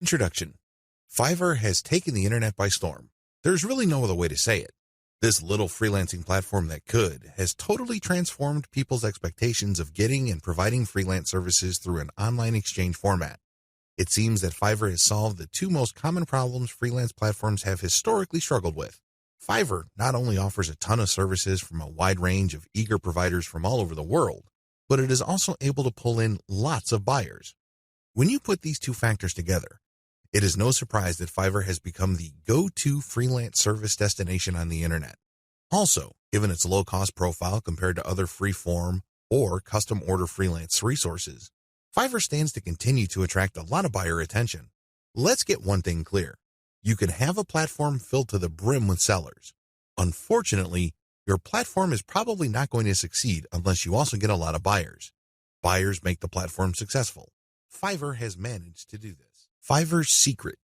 Introduction. Fiverr has taken the internet by storm. There's really no other way to say it. This little freelancing platform that could has totally transformed people's expectations of getting and providing freelance services through an online exchange format. It seems that Fiverr has solved the two most common problems freelance platforms have historically struggled with. Fiverr not only offers a ton of services from a wide range of eager providers from all over the world, but it is also able to pull in lots of buyers. When you put these two factors together, it is no surprise that Fiverr has become the go-to freelance service destination on the internet. Also, given its low-cost profile compared to other free-form or custom-order freelance resources, Fiverr stands to continue to attract a lot of buyer attention. Let's get one thing clear. You can have a platform filled to the brim with sellers. Unfortunately, your platform is probably not going to succeed unless you also get a lot of buyers. Buyers make the platform successful. Fiverr has managed to do this. Fiverr's secret.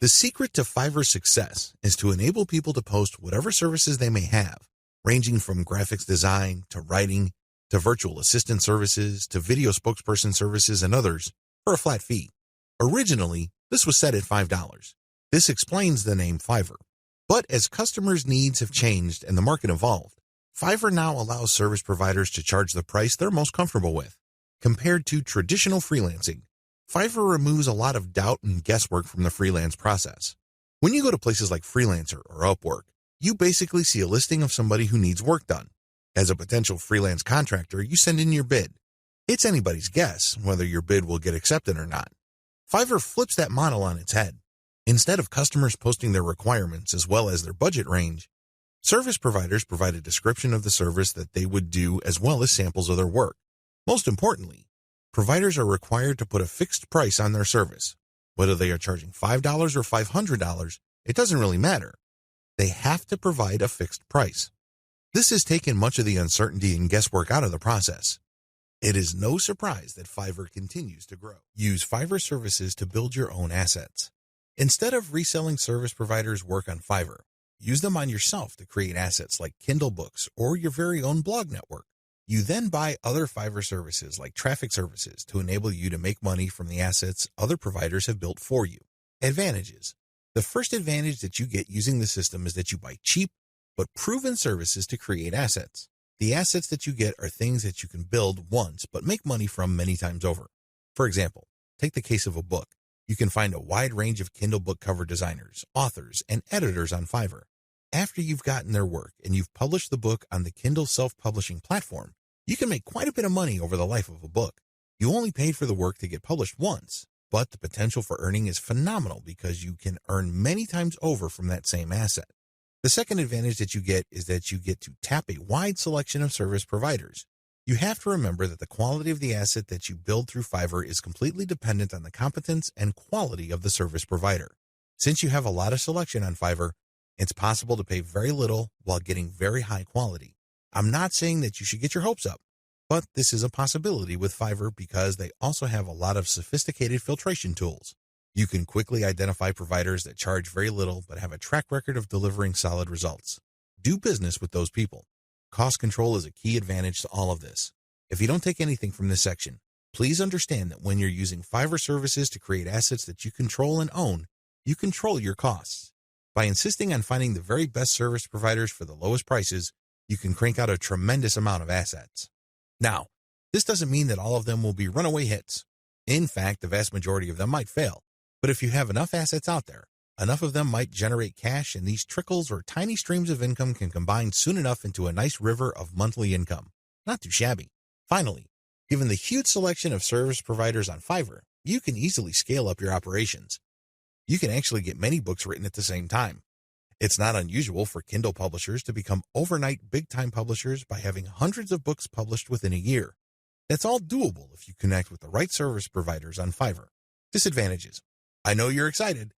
The secret to Fiverr's success is to enable people to post whatever services they may have, ranging from graphics design to writing to virtual assistant services to video spokesperson services and others for a flat fee. Originally, this was set at $5. This explains the name Fiverr. But as customers' needs have changed and the market evolved, Fiverr now allows service providers to charge the price they're most comfortable with. Compared to traditional freelancing, Fiverr removes a lot of doubt and guesswork from the freelance process. When you go to places like Freelancer or Upwork, you basically see a listing of somebody who needs work done. As a potential freelance contractor, you send in your bid. It's anybody's guess whether your bid will get accepted or not. Fiverr flips that model on its head. Instead of customers posting their requirements as well as their budget range, service providers provide a description of the service that they would do as well as samples of their work. Most importantly, providers are required to put a fixed price on their service. Whether they are charging $5 or $500, it doesn't really matter. They have to provide a fixed price. This has taken much of the uncertainty and guesswork out of the process. It is no surprise that Fiverr continues to grow. Use Fiverr services to build your own assets. Instead of reselling service providers' work on Fiverr, use them on yourself to create assets like Kindle books or your very own blog network. You then buy other Fiverr services like traffic services to enable you to make money from the assets other providers have built for you. Advantages. The first advantage that you get using the system is that you buy cheap but proven services to create assets. The assets that you get are things that you can build once but make money from many times over. For example, take the case of a book. You can find a wide range of Kindle book cover designers, authors, and editors on Fiverr. After you've gotten their work and you've published the book on the Kindle self-publishing platform, you can make quite a bit of money over the life of a book. You only paid for the work to get published once, but the potential for earning is phenomenal because you can earn many times over from that same asset. The second advantage that you get is that you get to tap a wide selection of service providers. You have to remember that the quality of the asset that you build through Fiverr is completely dependent on the competence and quality of the service provider. Since you have a lot of selection on Fiverr, it's possible to pay very little while getting very high quality. I'm not saying that you should get your hopes up, but this is a possibility with Fiverr because they also have a lot of sophisticated filtration tools. You can quickly identify providers that charge very little but have a track record of delivering solid results. Do business with those people. Cost control is a key advantage to all of this. If you don't take anything from this section, please understand that when you're using Fiverr services to create assets that you control and own, you control your costs. By insisting on finding the very best service providers for the lowest prices, you can crank out a tremendous amount of assets. Now, this doesn't mean that all of them will be runaway hits. In fact, the vast majority of them might fail. But if you have enough assets out there, enough of them might generate cash, and these trickles or tiny streams of income can combine soon enough into a nice river of monthly income. Not too shabby. Finally, given the huge selection of service providers on Fiverr, you can easily scale up your operations. You can actually get many books written at the same time. It's not unusual for Kindle publishers to become overnight big-time publishers by having hundreds of books published within a year. That's all doable if you connect with the right service providers on Fiverr. Disadvantages. I know you're excited.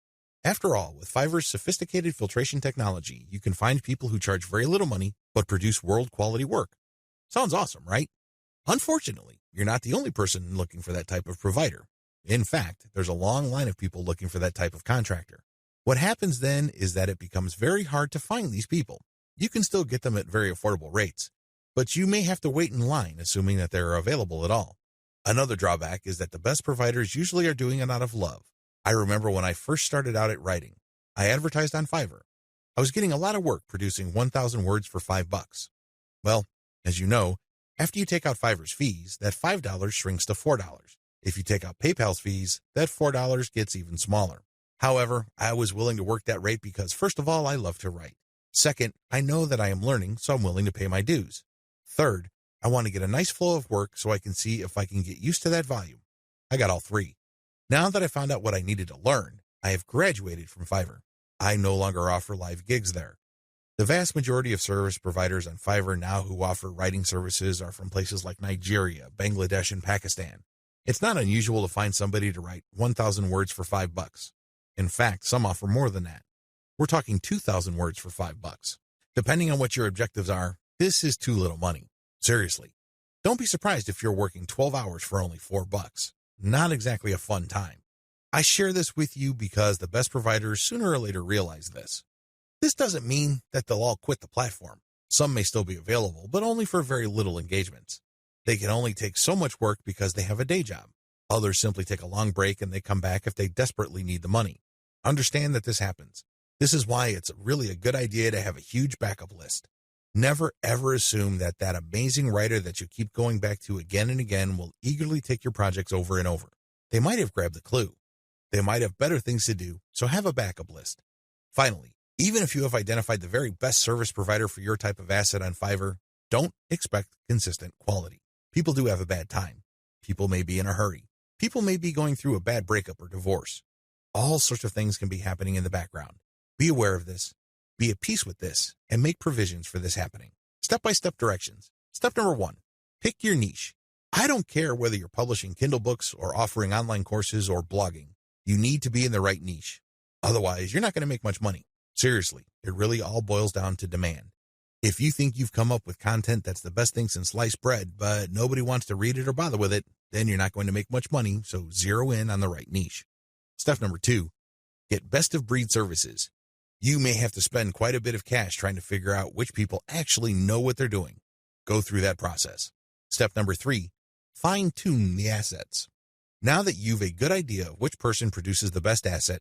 After all, with Fiverr's sophisticated filtration technology, you can find people who charge very little money but produce world-quality work. Sounds awesome, right? Unfortunately, you're not the only person looking for that type of provider. In fact, there's a long line of people looking for that type of contractor. What happens then is that it becomes very hard to find these people. You can still get them at very affordable rates, but you may have to wait in line assuming that they're available at all. Another drawback is that the best providers usually are doing it out of love. I remember when I first started out at writing, I advertised on Fiverr. I was getting a lot of work producing 1,000 words for $5. Well, as you know, after you take out Fiverr's fees, that $5 shrinks to $4. If you take out PayPal's fees, that $4 gets even smaller. However, I was willing to work that rate because, first of all, I love to write. Second, I know that I am learning, so I'm willing to pay my dues. Third, I want to get a nice flow of work so I can see if I can get used to that volume. I got all three. Now that I found out what I needed to learn, I have graduated from Fiverr. I no longer offer live gigs there. The vast majority of service providers on Fiverr now who offer writing services are from places like Nigeria, Bangladesh, and Pakistan. It's not unusual to find somebody to write 1,000 words for $5. In fact, some offer more than that. We're talking 2,000 words for $5. Depending on what your objectives are, this is too little money. Seriously. Don't be surprised if you're working 12 hours for only $4. Not exactly a fun time. I share this with you because the best providers sooner or later realize this. This doesn't mean that they'll all quit the platform. Some may still be available, but only for very little engagements. They can only take so much work because they have a day job. Others simply take a long break and they come back if they desperately need the money. Understand that this happens. This is why it's really a good idea to have a huge backup list. Never ever assume that that amazing writer that you keep going back to again and again will eagerly take your projects over and over. They might have grabbed the clue. They might have better things to do, so have a backup list. Finally, even if you have identified the very best service provider for your type of asset on Fiverr, don't expect consistent quality. People do have a bad time. People may be in a hurry. People may be going through a bad breakup or divorce. All sorts of things can be happening in the background. Be aware of this, be at peace with this, and make provisions for this happening. Step-by-step directions. Step number 1, pick your niche. I don't care whether you're publishing Kindle books or offering online courses or blogging. You need to be in the right niche. Otherwise, you're not going to make much money. Seriously, it really all boils down to demand. If you think you've come up with content that's the best thing since sliced bread, but nobody wants to read it or bother with it, then you're not going to make much money, so zero in on the right niche. Step number 2, get best-of-breed services. You may have to spend quite a bit of cash trying to figure out which people actually know what they're doing. Go through that process. Step number 3, fine-tune the assets. Now that you've a good idea of which person produces the best asset,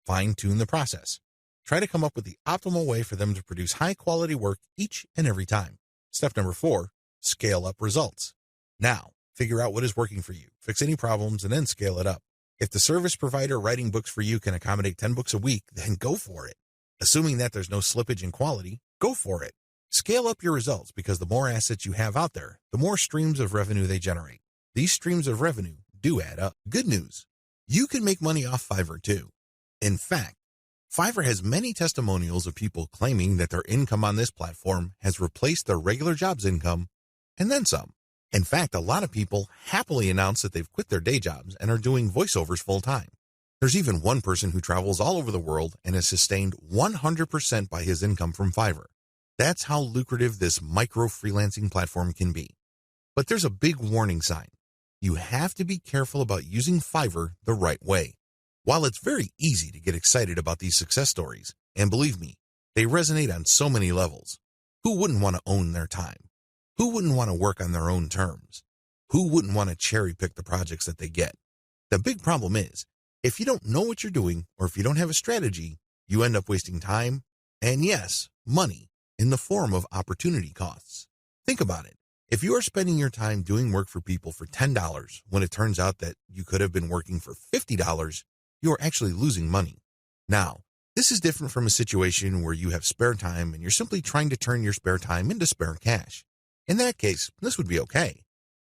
fine-tune the process. Try to come up with the optimal way for them to produce high-quality work each and every time. Step number 4, scale up results. Now, figure out what is working for you, fix any problems, and then scale it up. If the service provider writing books for you can accommodate 10 books a week, then go for it. Assuming that there's no slippage in quality, go for it. Scale up your results because the more assets you have out there, the more streams of revenue they generate. These streams of revenue do add up. Good news. You can make money off Fiverr too. In fact, Fiverr has many testimonials of people claiming that their income on this platform has replaced their regular job's income and then some. In fact, a lot of people happily announce that they've quit their day jobs and are doing voiceovers full time. There's even one person who travels all over the world and is sustained 100% by his income from Fiverr. That's how lucrative this micro freelancing platform can be. But there's a big warning sign. You have to be careful about using Fiverr the right way. While it's very easy to get excited about these success stories, and believe me, they resonate on so many levels. Who wouldn't want to own their time? Who wouldn't want to work on their own terms? Who wouldn't want to cherry pick the projects that they get? The big problem is, if you don't know what you're doing, or if you don't have a strategy, you end up wasting time, and yes, money, in the form of opportunity costs. Think about it. If you are spending your time doing work for people for $10, when it turns out that you could have been working for $50, you are actually losing money. Now, this is different from a situation where you have spare time and you're simply trying to turn your spare time into spare cash. In that case, this would be okay.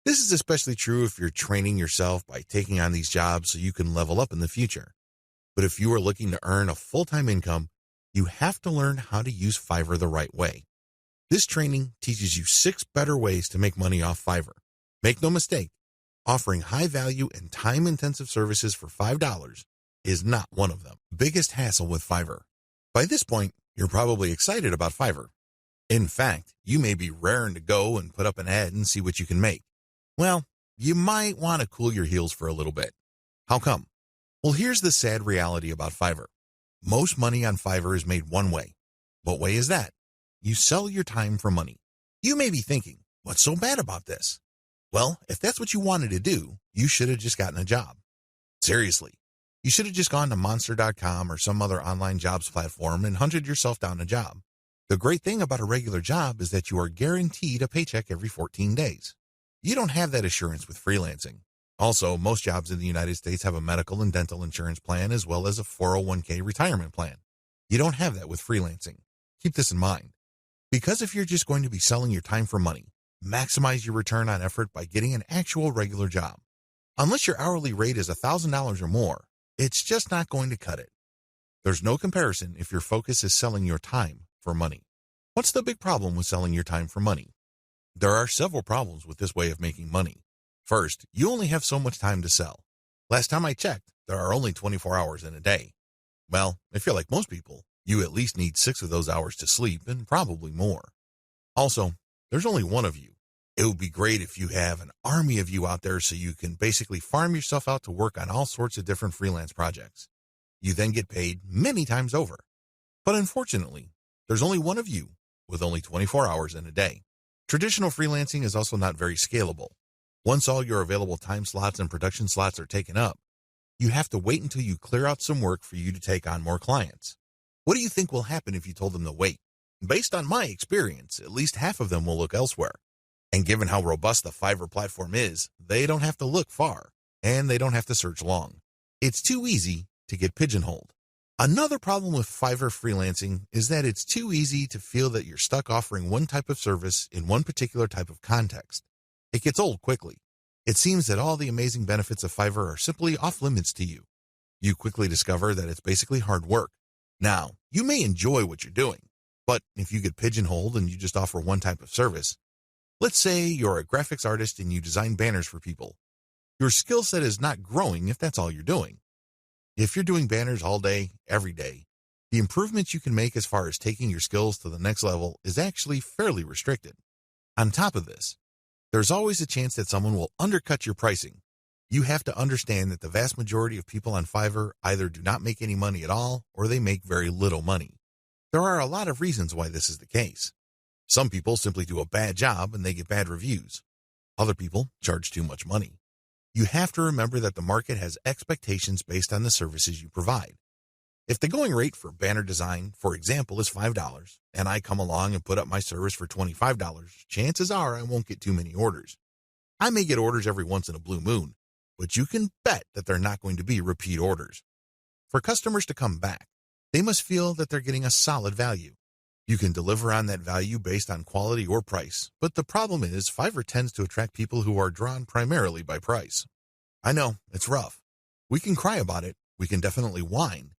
This is especially true if you're training yourself by taking on these jobs so you can level up in the future. But if you are looking to earn a full-time income, you have to learn how to use Fiverr the right way. This training teaches you 6 better ways to make money off Fiverr. Make no mistake, offering high-value and time-intensive services for $5 is not one of them. Biggest hassle with Fiverr. By this point, you're probably excited about Fiverr. In fact, you may be raring to go and put up an ad and see what you can make. Well, you might want to cool your heels for a little bit. How come? Well, here's the sad reality about Fiverr. Most money on Fiverr is made one way. What way is that? You sell your time for money. You may be thinking, what's so bad about this? Well, if that's what you wanted to do, you should have just gotten a job. Seriously, You should have just gone to monster.com or some other online jobs platform and hunted yourself down a job. The great thing about a regular job is that you are guaranteed a paycheck every 14 days. You don't have that assurance with freelancing. Also, most jobs in the United States have a medical and dental insurance plan as well as a 401k retirement plan. You don't have that with freelancing. Keep this in mind. Because if you're just going to be selling your time for money, maximize your return on effort by getting an actual regular job. Unless your hourly rate is $1,000 or more, it's just not going to cut it. There's no comparison if your focus is selling your time for money. What's the big problem with selling your time for money? There are several problems with this way of making money. First, you only have so much time to sell. Last time I checked, there are only 24 hours in a day. Well, if you're like most people, you at least need 6 of those hours to sleep and probably more. Also, there's only one of you. It would be great if you have an army of you out there so you can basically farm yourself out to work on all sorts of different freelance projects. You then get paid many times over. But unfortunately, there's only one of you with only 24 hours in a day. Traditional freelancing is also not very scalable. Once all your available time slots and production slots are taken up, you have to wait until you clear out some work for you to take on more clients. What do you think will happen if you told them to wait? Based on my experience, at least half of them will look elsewhere. And given how robust the Fiverr platform is, they don't have to look far, and they don't have to search long. It's too easy to get pigeonholed. Another problem with Fiverr freelancing is that it's too easy to feel that you're stuck offering one type of service in one particular type of context. It gets old quickly. It seems that all the amazing benefits of Fiverr are simply off limits to you. You quickly discover that it's basically hard work. Now, you may enjoy what you're doing, but if you get pigeonholed and you just offer one type of service, let's say you're a graphics artist and you design banners for people. Your skill set is not growing if that's all you're doing. If you're doing banners all day, every day, the improvements you can make as far as taking your skills to the next level is actually fairly restricted. On top of this, there's always a chance that someone will undercut your pricing. You have to understand that the vast majority of people on Fiverr either do not make any money at all or they make very little money. There are a lot of reasons why this is the case. Some people simply do a bad job and they get bad reviews. Other people charge too much money. You have to remember that the market has expectations based on the services you provide. If the going rate for banner design, for example, is $5, and I come along and put up my service for $25, chances are I won't get too many orders. I may get orders every once in a blue moon, but you can bet that they're not going to be repeat orders. For customers to come back, they must feel that they're getting a solid value. You can deliver on that value based on quality or price, but the problem is Fiverr tends to attract people who are drawn primarily by price. I know, it's rough. We can cry about it, we can definitely whine,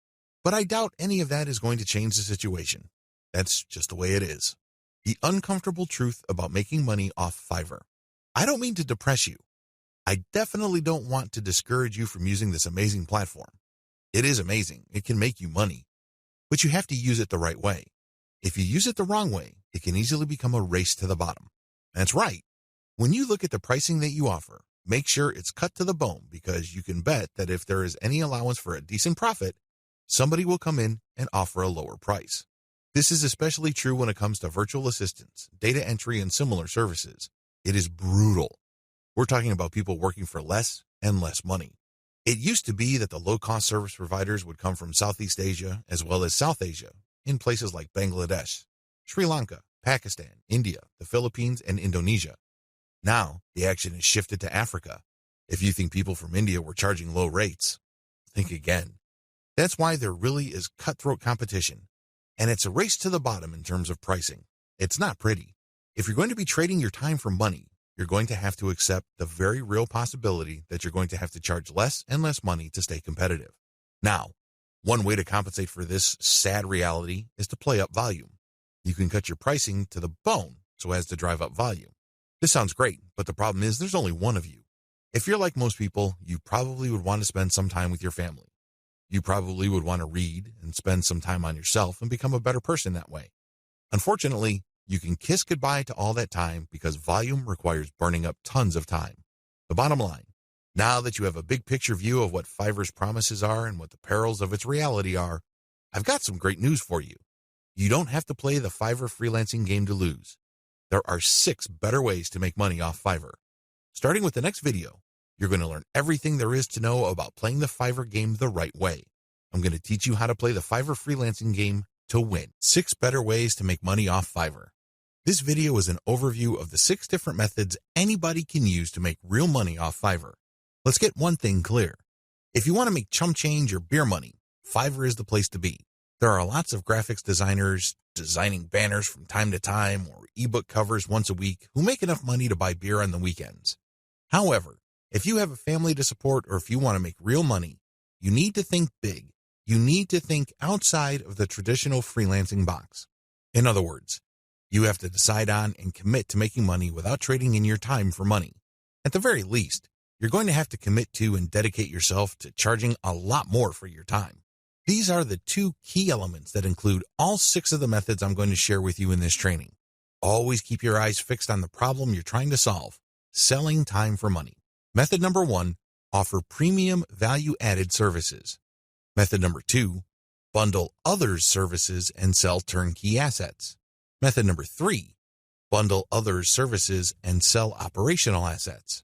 but I doubt any of that is going to change the situation. That's just the way it is. The uncomfortable truth about making money off Fiverr. I don't mean to depress you. I definitely don't want to discourage you from using this amazing platform. It is amazing, it can make you money, but you have to use it the right way. If you use it the wrong way, it can easily become a race to the bottom. That's right. When you look at the pricing that you offer, make sure it's cut to the bone because you can bet that if there is any allowance for a decent profit, somebody will come in and offer a lower price. This is especially true when it comes to virtual assistants, data entry, and similar services. It is brutal. We're talking about people working for less and less money. It used to be that the low-cost service providers would come from Southeast Asia as well as South Asia, in places like Bangladesh, Sri Lanka, Pakistan, India, the Philippines, and Indonesia. Now, the action has shifted to Africa. If you think people from India were charging low rates, think again. That's why there really is cutthroat competition, and it's a race to the bottom in terms of pricing. It's not pretty. If you're going to be trading your time for money, you're going to have to accept the very real possibility that you're going to have to charge less and less money to stay competitive. Now, one way to compensate for this sad reality is to play up volume. You can cut your pricing to the bone so as to drive up volume. This sounds great, but the problem is there's only one of you. If you're like most people, you probably would want to spend some time with your family. You probably would want to read and spend some time on yourself and become a better person that way. Unfortunately, you can kiss goodbye to all that time because volume requires burning up tons of time. The bottom line, now that you have a big picture view of what Fiverr's promises are and what the perils of its reality are, I've got some great news for you. You don't have to play the Fiverr freelancing game to lose. There are 6 better ways to make money off Fiverr. Starting with the next video, You're going to learn everything there is to know about playing the Fiverr game the right way. I'm going to teach you how to play the Fiverr freelancing game to win. 6 better ways to make money off Fiverr. This video is an overview of the 6 different methods anybody can use to make real money off Fiverr. Let's get one thing clear. If you want to make chump change or beer money, Fiverr is the place to be. There are lots of graphics designers designing banners from time to time or ebook covers once a week who make enough money to buy beer on the weekends. However, if you have a family to support or if you want to make real money, you need to think big. You need to think outside of the traditional freelancing box. In other words, you have to decide on and commit to making money without trading in your time for money. At the very least, you're going to have to commit to and dedicate yourself to charging a lot more for your time. These are the 2 key elements that include all 6 of the methods I'm going to share with you in this training. Always keep your eyes fixed on the problem you're trying to solve, selling time for money. Method number 1, offer premium value-added services. Method number 2, bundle others' services and sell turnkey assets. Method number 3, bundle others' services and sell operational assets.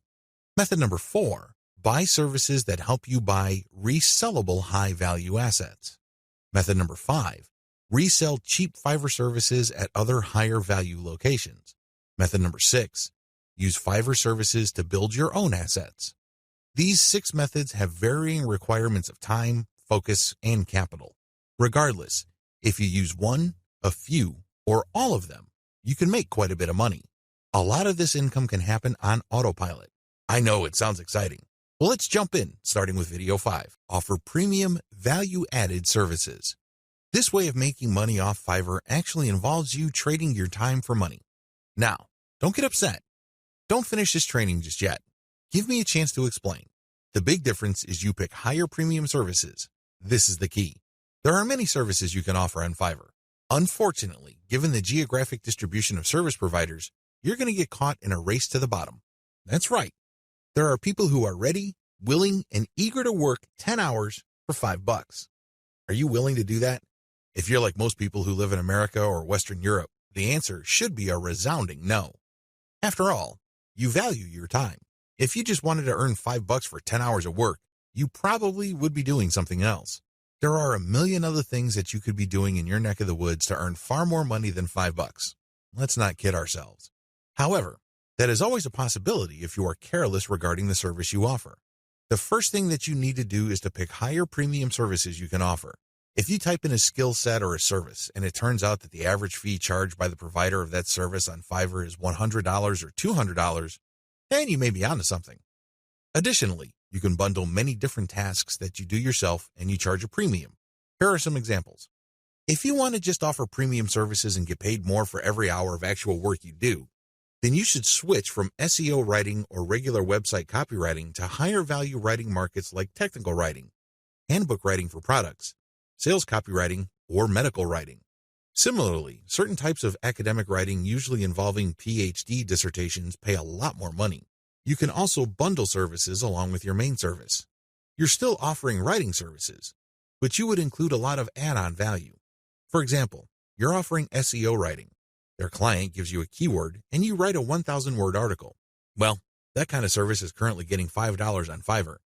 Method number 4, buy services that help you buy resellable high-value assets. Method number 5, resell cheap Fiverr services at other higher-value locations. Method number 6, use Fiverr services to build your own assets. These 6 methods have varying requirements of time, focus, and capital. Regardless, if you use one, a few, or all of them, you can make quite a bit of money. A lot of this income can happen on autopilot. I know it sounds exciting. Well, let's jump in, starting with video 5. Offer premium value-added services. This way of making money off Fiverr actually involves you trading your time for money. Now, don't get upset. Don't finish this training just yet. Give me a chance to explain. The big difference is you pick higher premium services. This is the key. There are many services you can offer on Fiverr. Unfortunately, given the geographic distribution of service providers, you're going to get caught in a race to the bottom. That's right. There are people who are ready, willing, and eager to work 10 hours for $5. Are you willing to do that? If you're like most people who live in America or Western Europe, the answer should be a resounding no. After all, you value your time. If you just wanted to earn $5 for 10 hours of work, you probably would be doing something else. There are a million other things that you could be doing in your neck of the woods to earn far more money than $5. Let's not kid ourselves. However, that is always a possibility if you are careless regarding the service you offer. The first thing that you need to do is to pick higher premium services you can offer. If you type in a skill set or a service and it turns out that the average fee charged by the provider of that service on Fiverr is $100 or $200, then you may be onto something. Additionally, you can bundle many different tasks that you do yourself and you charge a premium. Here are some examples. If you want to just offer premium services and get paid more for every hour of actual work you do, then you should switch from SEO writing or regular website copywriting to higher value writing markets like technical writing, handbook writing for products, sales copywriting, or medical writing. Similarly, certain types of academic writing usually involving PhD dissertations pay a lot more money. You can also bundle services along with your main service. You're still offering writing services, but you would include a lot of add-on value. For example, you're offering SEO writing. Their client gives you a keyword and you write a 1,000-word article. Well, that kind of service is currently getting $5 on Fiverr.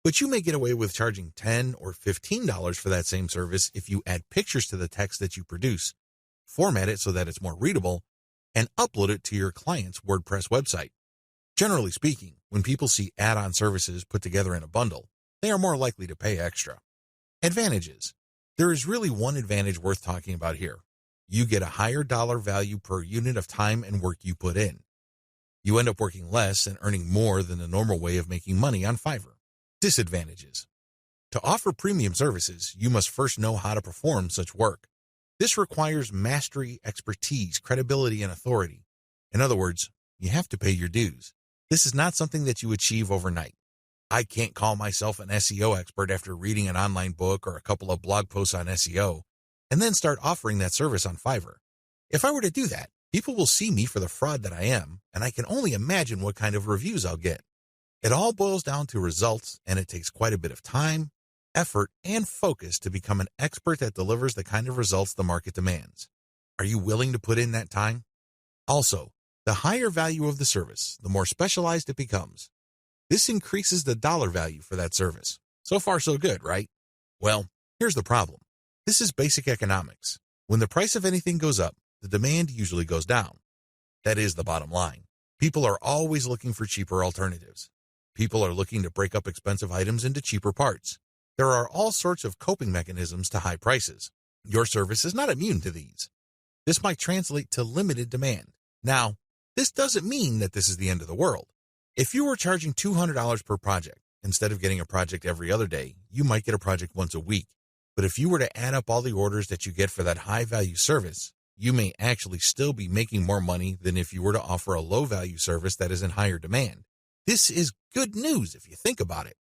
But you may get away with charging $10 or $15 for that same service if you add pictures to the text that you produce, format it so that it's more readable, and upload it to your client's WordPress website. Generally speaking, when people see add-on services put together in a bundle, they are more likely to pay extra. Advantages. There is really one advantage worth talking about here. You get a higher dollar value per unit of time and work you put in. You end up working less and earning more than the normal way of making money on Fiverr. Disadvantages. To offer premium services, you must first know how to perform such work. This requires mastery, expertise, credibility, and authority. In other words, you have to pay your dues. This is not something that you achieve overnight. I can't call myself an SEO expert after reading an online book or a couple of blog posts on SEO, and then start offering that service on Fiverr. If I were to do that, people will see me for the fraud that I am, and I can only imagine what kind of reviews I'll get. It all boils down to results, and it takes quite a bit of time, effort, and focus to become an expert that delivers the kind of results the market demands. Are you willing to put in that time? Also, the higher value of the service, the more specialized it becomes. This increases the dollar value for that service. So far, so good, right? Well, here's the problem. This is basic economics. When the price of anything goes up, the demand usually goes down. That is the bottom line. People are always looking for cheaper alternatives. People are looking to break up expensive items into cheaper parts. There are all sorts of coping mechanisms to high prices. Your service is not immune to these. This might translate to limited demand. Now, this doesn't mean that this is the end of the world. If you were charging $200 per project, instead of getting a project every other day, you might get a project once a week. But if you were to add up all the orders that you get for that high-value service, you may actually still be making more money than if you were to offer a low-value service that is in higher demand. This is good news if you think about it.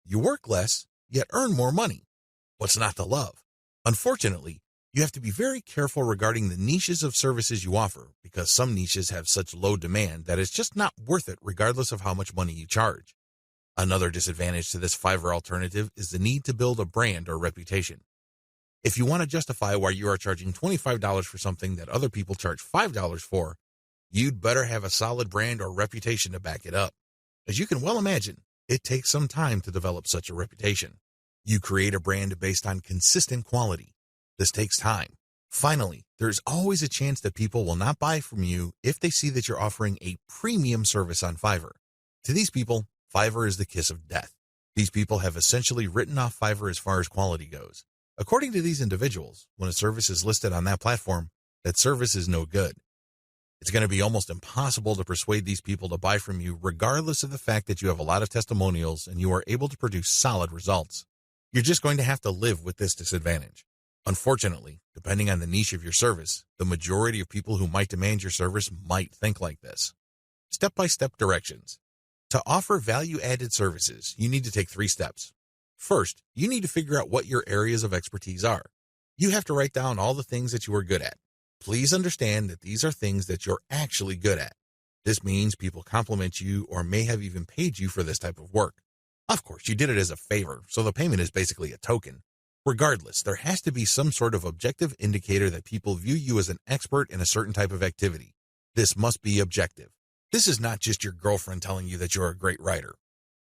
You work less, yet earn more money. What's not to love? Unfortunately, you have to be very careful regarding the niches of services you offer because some niches have such low demand that it's just not worth it regardless of how much money you charge. Another disadvantage to this Fiverr alternative is the need to build a brand or reputation. If you want to justify why you are charging $25 for something that other people charge $5 for, you'd better have a solid brand or reputation to back it up. As you can well imagine, it takes some time to develop such a reputation. You create a brand based on consistent quality. This takes time. Finally, there's always a chance that people will not buy from you if they see that you're offering a premium service on Fiverr. To these people, Fiverr is the kiss of death. These people have essentially written off Fiverr as far as quality goes. According to these individuals, when a service is listed on that platform, that service is no good. It's going to be almost impossible to persuade these people to buy from you regardless of the fact that you have a lot of testimonials and you are able to produce solid results. You're just going to have to live with this disadvantage. Unfortunately, depending on the niche of your service, the majority of people who might demand your service might think like this. Step-by-step directions. To offer value-added services, you need to take 3 steps. First, you need to figure out what your areas of expertise are. You have to write down all the things that you are good at. Please understand that these are things that you're actually good at. This means people compliment you or may have even paid you for this type of work. Of course, you did it as a favor, so the payment is basically a token. Regardless, there has to be some sort of objective indicator that people view you as an expert in a certain type of activity. This must be objective. This is not just your girlfriend telling you that you're a great writer.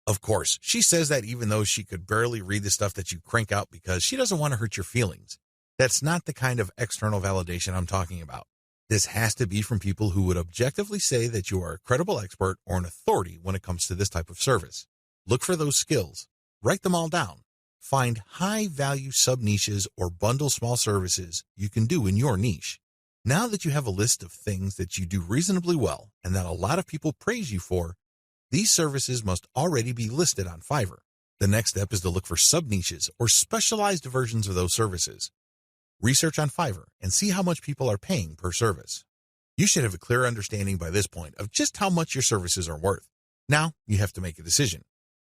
Of course, she says that even though she could barely read the stuff that you crank out because she doesn't want to hurt your feelings. That's not the kind of external validation I'm talking about. This has to be from people who would objectively say that you are a credible expert or an authority when it comes to this type of service. Look for those skills. Write them all down. Find high-value sub-niches or bundle small services you can do in your niche. Now that you have a list of things that you do reasonably well and that a lot of people praise you for, these services must already be listed on Fiverr. The next step is to look for sub-niches or specialized versions of those services. Research on Fiverr and see how much people are paying per service. You should have a clear understanding by this point of just how much your services are worth. Now, you have to make a decision.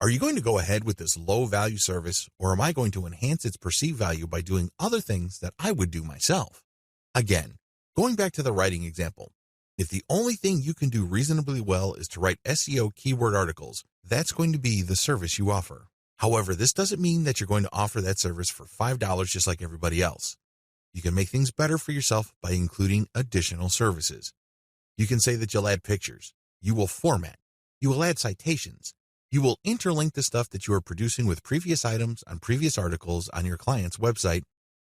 Are you going to go ahead with this low-value service, or am I going to enhance its perceived value by doing other things that I would do myself? Again, going back to the writing example, if the only thing you can do reasonably well is to write SEO keyword articles, that's going to be the service you offer. However, this doesn't mean that you're going to offer that service for $5 just like everybody else. You can make things better for yourself by including additional services. You can say that you'll add pictures, you will format, you will add citations, you will interlink the stuff that you are producing with previous items on previous articles on your client's website,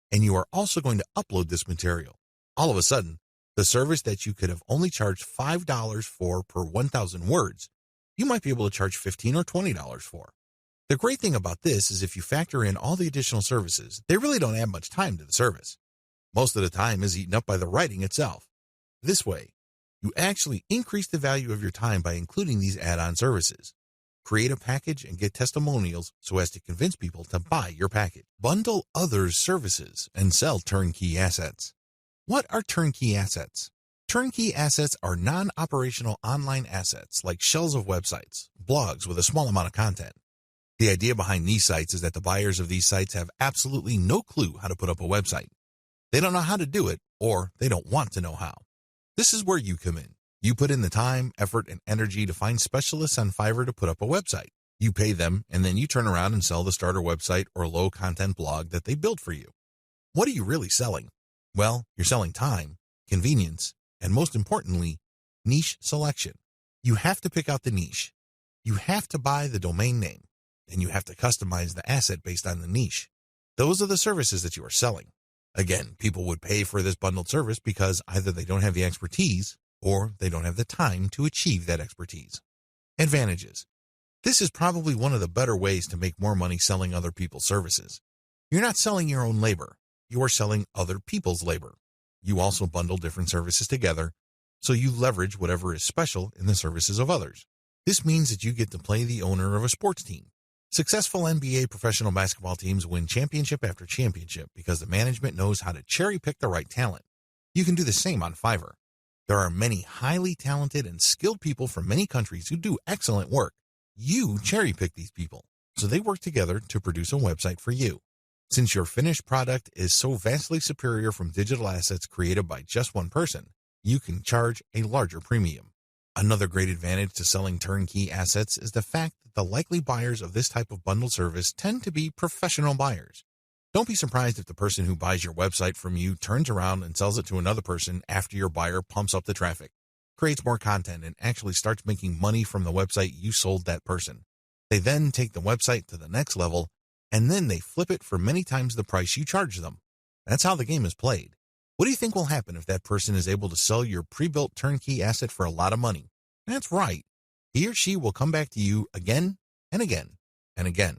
and you are also going to upload this material. All of a sudden, the service that you could have only charged $5 for per 1,000 words, you might be able to charge $15 or $20 for. The great thing about this is if you factor in all the additional services, they really don't add much time to the service. Most of the time is eaten up by the writing itself. This way, you actually increase the value of your time by including these add-on services. Create a package and get testimonials so as to convince people to buy your package. Bundle others' services and sell turnkey assets. What are turnkey assets? Turnkey assets are non-operational online assets like shells of websites, blogs with a small amount of content. The idea behind these sites is that the buyers of these sites have absolutely no clue how to put up a website. They don't know how to do it, or they don't want to know how. This is where you come in. You put in the time, effort, and energy to find specialists on Fiverr to put up a website. You pay them, and then you turn around and sell the starter website or low-content blog that they built for you. What are you really selling? Well, you're selling time, convenience, and most importantly, niche selection. You have to pick out the niche. You have to buy the domain name, and you have to customize the asset based on the niche. Those are the services that you are selling. Again, people would pay for this bundled service because either they don't have the expertise or they don't have the time to achieve that expertise. Advantages. This is probably one of the better ways to make more money selling other people's services. You're not selling your own labor. You are selling other people's labor. You also bundle different services together, so you leverage whatever is special in the services of others. This means that you get to play the owner of a sports team. Successful NBA professional basketball teams win championship after championship because the management knows how to cherry-pick the right talent. You can do the same on Fiverr. There are many highly talented and skilled people from many countries who do excellent work. You cherry-pick these people, so they work together to produce a website for you. Since your finished product is so vastly superior from digital assets created by just one person, you can charge a larger premium. Another great advantage to selling turnkey assets is the fact that the likely buyers of this type of bundle service tend to be professional buyers. Don't be surprised if the person who buys your website from you turns around and sells it to another person after your buyer pumps up the traffic, creates more content, and actually starts making money from the website you sold that person. They then take the website to the next level, and then they flip it for many times the price you charge them. That's how the game is played. What do you think will happen if that person is able to sell your pre-built turnkey asset for a lot of money? That's right. He or she will come back to you again and again and again.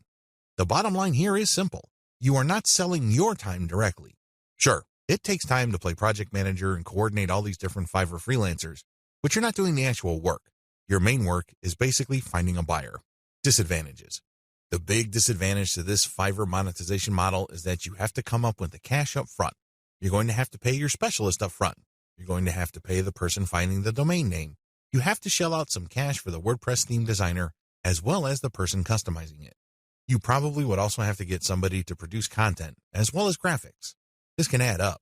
The bottom line here is simple. You are not selling your time directly. Sure, it takes time to play project manager and coordinate all these different Fiverr freelancers, but you're not doing the actual work. Your main work is basically finding a buyer. Disadvantages. The big disadvantage to this Fiverr monetization model is that you have to come up with the cash up front. You're going to have to pay your specialist up front. You're going to have to pay the person finding the domain name. You have to shell out some cash for the WordPress theme designer as well as the person customizing it. You probably would also have to get somebody to produce content as well as graphics. This can add up.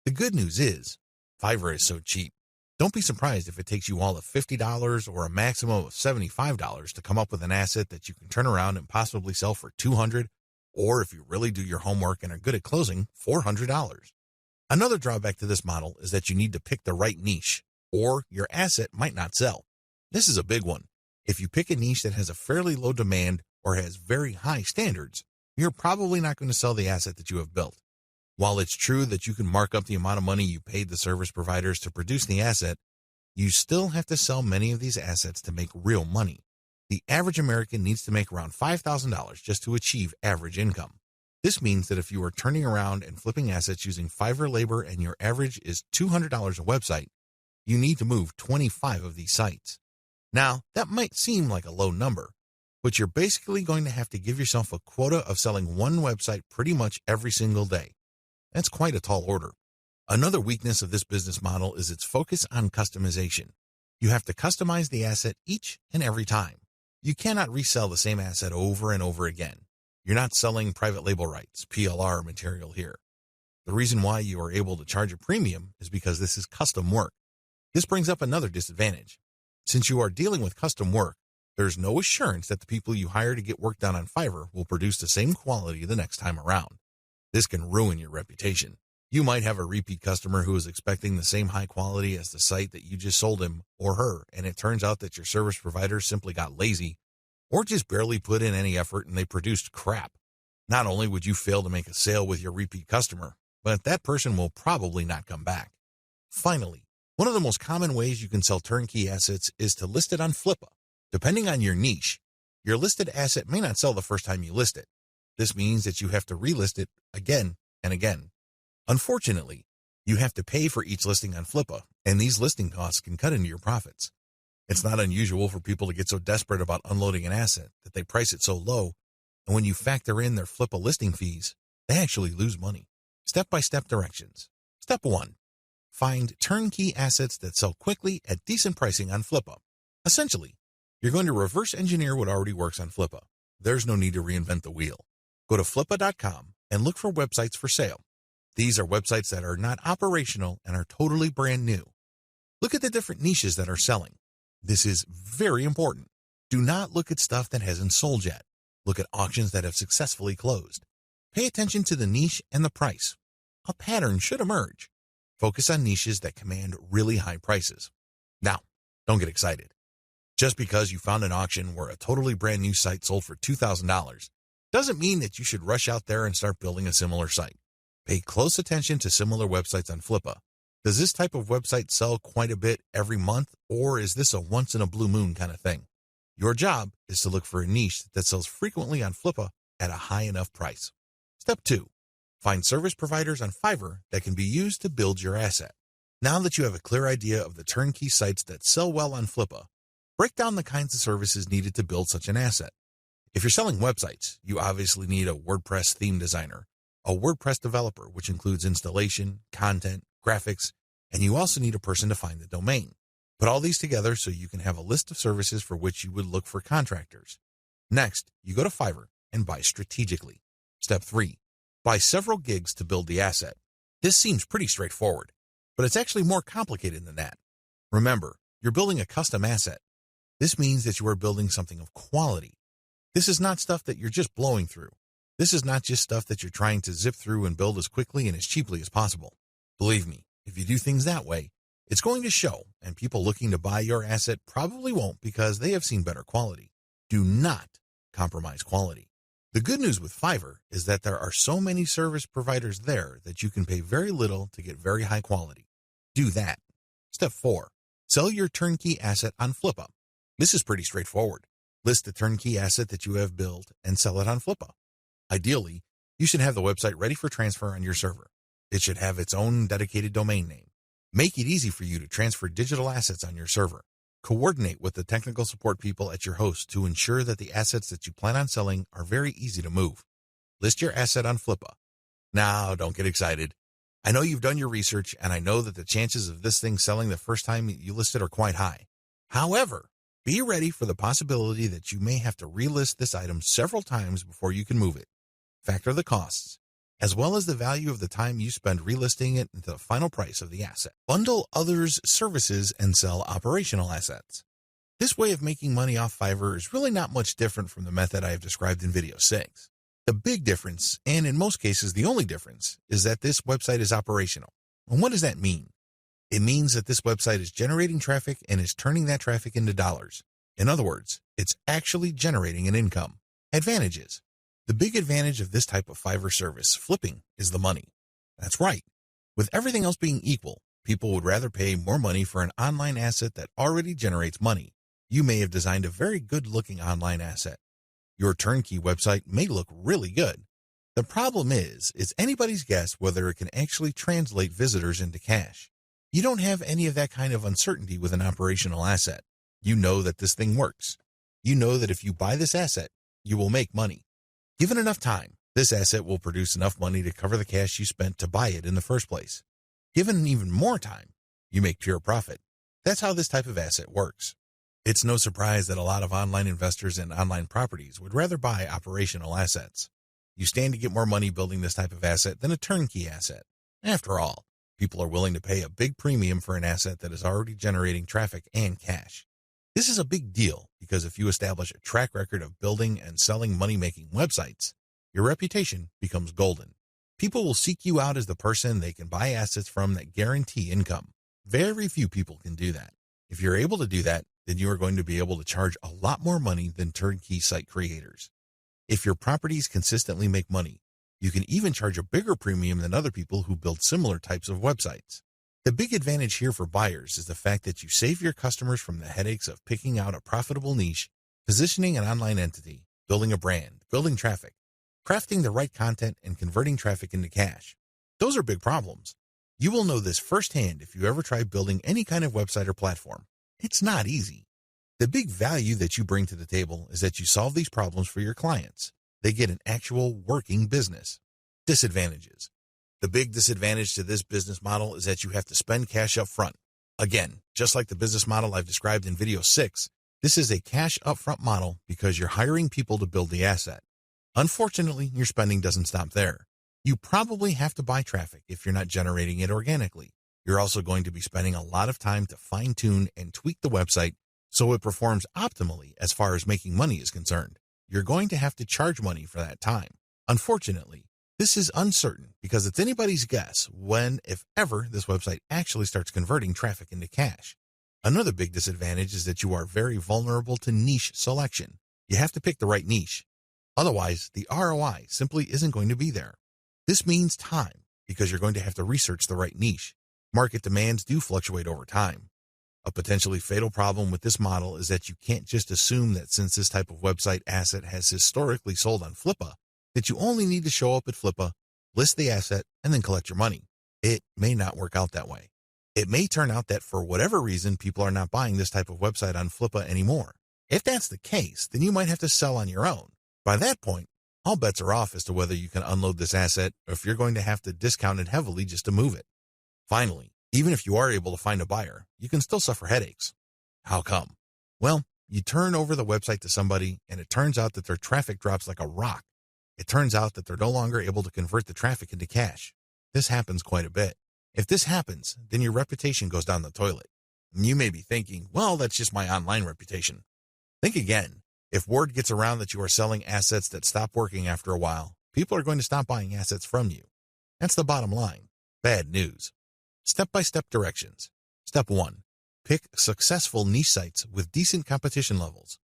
The good news is, Fiverr is so cheap. Don't be surprised if it takes you all of $50 or a maximum of $75 to come up with an asset that you can turn around and possibly sell for $200, or if you really do your homework and are good at closing, $400. Another drawback to this model is that you need to pick the right niche, or your asset might not sell. This is a big one. If you pick a niche that has a fairly low demand or has very high standards, you're probably not going to sell the asset that you have built. While it's true that you can mark up the amount of money you paid the service providers to produce the asset, you still have to sell many of these assets to make real money. The average American needs to make around $5,000 just to achieve average income. This means that if you are turning around and flipping assets using Fiverr labor and your average is $200 a website, you need to move 25 of these sites. Now, that might seem like a low number, but you're basically going to have to give yourself a quota of selling one website pretty much every single day. That's quite a tall order. Another weakness of this business model is its focus on customization. You have to customize the asset each and every time. You cannot resell the same asset over and over again. You're not selling private label rights, PLR material here. The reason why you are able to charge a premium is because this is custom work. This brings up another disadvantage. Since you are dealing with custom work, there's no assurance that the people you hire to get work done on Fiverr will produce the same quality the next time around. This can ruin your reputation. You might have a repeat customer who is expecting the same high quality as the site that you just sold him or her, and it turns out that your service provider simply got lazy or just barely put in any effort and they produced crap. Not only would you fail to make a sale with your repeat customer, but that person will probably not come back. Finally, one of the most common ways you can sell turnkey assets is to list it on Flippa. Depending on your niche, your listed asset may not sell the first time you list it. This means that you have to relist it again and again. Unfortunately, you have to pay for each listing on Flippa, and these listing costs can cut into your profits. It's not unusual for people to get so desperate about unloading an asset that they price it so low, and when you factor in their Flippa listing fees, they actually lose money. Step-by-step directions. Step 1. Find turnkey assets that sell quickly at decent pricing on Flippa. Essentially, you're going to reverse engineer what already works on Flippa. There's no need to reinvent the wheel. Go to flippa.com and look for websites for sale. These are websites that are not operational and are totally brand new. Look at the different niches that are selling. This is very important. Do not look at stuff that hasn't sold yet. Look at auctions that have successfully closed. Pay attention to the niche and the price. A pattern should emerge. Focus on niches that command really high prices. Now, don't get excited. Just because you found an auction where a totally brand new site sold for $2,000 doesn't mean that you should rush out there and start building a similar site. Pay close attention to similar websites on Flippa. Does this type of website sell quite a bit every month, or is this a once-in-a-blue moon kind of thing? Your job is to look for a niche that sells frequently on Flippa at a high enough price. Step 2. Find service providers on Fiverr that can be used to build your asset. Now that you have a clear idea of the turnkey sites that sell well on Flippa, break down the kinds of services needed to build such an asset. If you're selling websites, you obviously need a WordPress theme designer, a WordPress developer, which includes installation, content, graphics, and you also need a person to find the domain. Put all these together so you can have a list of services for which you would look for contractors. Next, you go to Fiverr and buy strategically. Step 3. Buy several gigs to build the asset. This seems pretty straightforward, but it's actually more complicated than that. Remember, you're building a custom asset. This means that you are building something of quality. This is not stuff that you're just blowing through. This is not just stuff that you're trying to zip through and build as quickly and as cheaply as possible. Believe me, if you do things that way, it's going to show, and people looking to buy your asset probably won't because they have seen better quality. Do not compromise quality. The good news with Fiverr is that there are so many service providers there that you can pay very little to get very high quality. Do that. Step 4. Sell your turnkey asset on Flippa. This is pretty straightforward. List the turnkey asset that you have built and sell it on Flippa. Ideally, you should have the website ready for transfer on your server. It should have its own dedicated domain name. Make it easy for you to transfer digital assets on your server. Coordinate with the technical support people at your host to ensure that the assets that you plan on selling are very easy to move. List your asset on Flippa. Now, don't get excited. I know you've done your research, and I know that the chances of this thing selling the first time you list it are quite high. However, be ready for the possibility that you may have to relist this item several times before you can move it. Factor the costs, as well as the value of the time you spend relisting it into the final price of the asset. Bundle others' services and sell operational assets. This way of making money off Fiverr is really not much different from the method I have described in video 6. The big difference, and in most cases the only difference, is that this website is operational. And what does that mean? It means that this website is generating traffic and is turning that traffic into dollars. In other words, it's actually generating an income. Advantages. The big advantage of this type of Fiverr service, flipping, is the money. That's right. With everything else being equal, people would rather pay more money for an online asset that already generates money. You may have designed a very good-looking online asset. Your turnkey website may look really good. The problem is, it's anybody's guess whether it can actually translate visitors into cash. You don't have any of that kind of uncertainty with an operational asset. You know that this thing works. You know that if you buy this asset, you will make money. Given enough time, this asset will produce enough money to cover the cash you spent to buy it in the first place. Given even more time, you make pure profit. That's how this type of asset works. It's no surprise that a lot of online investors in online properties would rather buy operational assets. You stand to get more money building this type of asset than a turnkey asset. After all, people are willing to pay a big premium for an asset that is already generating traffic and cash. This is a big deal because if you establish a track record of building and selling money-making websites, your reputation becomes golden. People will seek you out as the person they can buy assets from that guarantee income. Very few people can do that. If you're able to do that, then you are going to be able to charge a lot more money than turnkey site creators. If your properties consistently make money, you can even charge a bigger premium than other people who build similar types of websites. The big advantage here for buyers is the fact that you save your customers from the headaches of picking out a profitable niche, positioning an online entity, building a brand, building traffic, crafting the right content, and converting traffic into cash. Those are big problems. You will know this firsthand if you ever try building any kind of website or platform. It's not easy. The big value that you bring to the table is that you solve these problems for your clients. They get an actual working business. Disadvantages. The big disadvantage to this business model is that you have to spend cash up front. Again, just like the business model I've described in video 6, this is a cash upfront model because you're hiring people to build the asset. Unfortunately, your spending doesn't stop there. You probably have to buy traffic if you're not generating it organically. You're also going to be spending a lot of time to fine-tune and tweak the website so it performs optimally as far as making money is concerned. You're going to have to charge money for that time. Unfortunately, this is uncertain because it's anybody's guess when, if ever, this website actually starts converting traffic into cash. Another big disadvantage is that you are very vulnerable to niche selection. You have to pick the right niche. Otherwise, the ROI simply isn't going to be there. This means time, because you're going to have to research the right niche. Market demands do fluctuate over time. A potentially fatal problem with this model is that you can't just assume that since this type of website asset has historically sold on Flippa, that you only need to show up at Flippa, list the asset, and then collect your money. It may not work out that way. It may turn out that for whatever reason, people are not buying this type of website on Flippa anymore. If that's the case, then you might have to sell on your own. By that point, all bets are off as to whether you can unload this asset or if you're going to have to discount it heavily just to move it. Finally, even if you are able to find a buyer, you can still suffer headaches. How come? Well, you turn over the website to somebody and it turns out that their traffic drops like a rock. It turns out that they're no longer able to convert the traffic into cash. This happens quite a bit. If this happens, then your reputation goes down the toilet. And you may be thinking, well, that's just my online reputation. Think again. If word gets around that you are selling assets that stop working after a while, people are going to stop buying assets from you. That's the bottom line. Bad news. Step-by-step directions. Step 1. Pick successful niche sites with decent competition levels.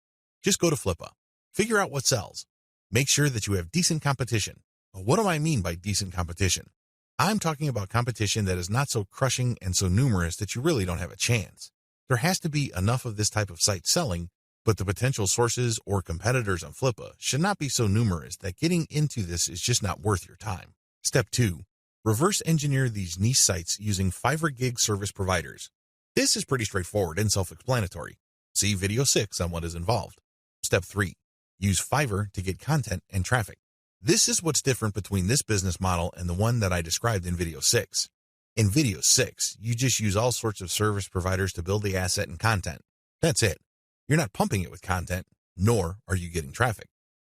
Just go to Flippa. Figure out what sells. Make sure that you have decent competition. What do I mean by decent competition? I'm talking about competition that is not so crushing and so numerous that you really don't have a chance. There has to be enough of this type of site selling, but the potential sources or competitors on Flippa should not be so numerous that getting into this is just not worth your time. Step 2. Reverse engineer these niche sites using Fiverr gig service providers. This is pretty straightforward and self-explanatory. See video 6 on what is involved. Step 3. Use Fiverr to get content and traffic. This is what's different between this business model and the one that I described in video 6. In video 6, you just use all sorts of service providers to build the asset and content. That's it. You're not pumping it with content, nor are you getting traffic.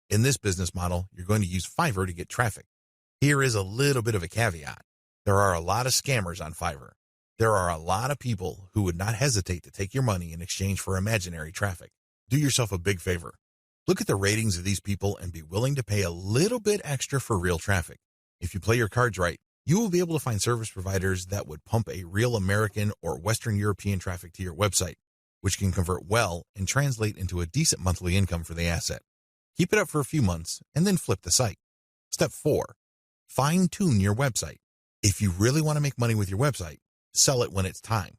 In this business model, you're going to use Fiverr to get traffic. Here is a little bit of a caveat. There are a lot of scammers on Fiverr. There are a lot of people who would not hesitate to take your money in exchange for imaginary traffic. Do yourself a big favor. Look at the ratings of these people and be willing to pay a little bit extra for real traffic. If you play your cards right, you will be able to find service providers that would pump a real American or Western European traffic to your website, which can convert well and translate into a decent monthly income for the asset. Keep it up for a few months and then flip the site. Step 4. Fine-tune your website. If you really want to make money with your website, sell it when it's time.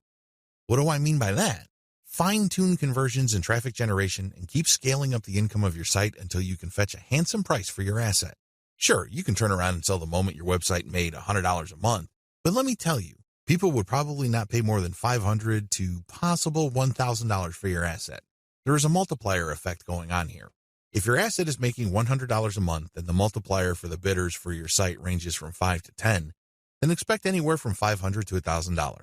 What do I mean by that? Fine-tune conversions and traffic generation and keep scaling up the income of your site until you can fetch a handsome price for your asset. Sure, you can turn around and sell the moment your website made $100 a month, but let me tell you, people would probably not pay more than $500 to possible $1,000 for your asset. There is a multiplier effect going on here. If your asset is making $100 a month and the multiplier for the bidders for your site ranges from 5 to 10, then expect anywhere from $500 to $1,000.